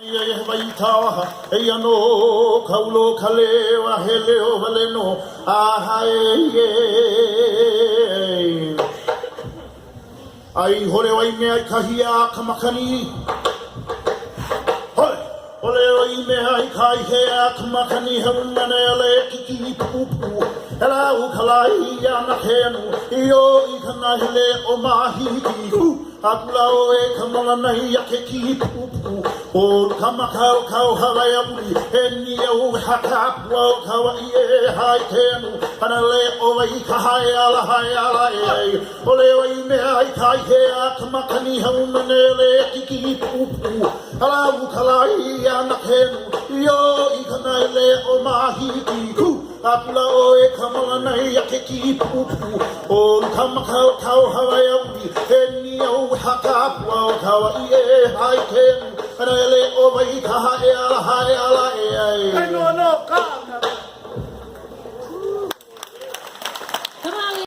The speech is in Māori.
Vaitawa, Eyano, Kaulo, Kaleva, Helio, Valeno, Ahaye. I Hole, me, Kahia, Kamakani. Ole, me, I Kahia, Kamakani, Hamanele, Kiki, Pupu, Hello, Kalai, Yanahenu, Yo, Ikanahele, Omahi, Akulao, Kamana, Yakiki, Pupu. O kamakau kau Hawaii buli eni o hakap wo kawaii hai tenu anale o vai kahaya e ole oi me ai kai he akamakani haunele kiki pupu ala ukalai ana henu yo ikanale o mahi ku apula o e kamana yakiki pupu o kamakau kau Hawaii buli eni o hakap wo kawaii hai tenu Ele over here, no, come.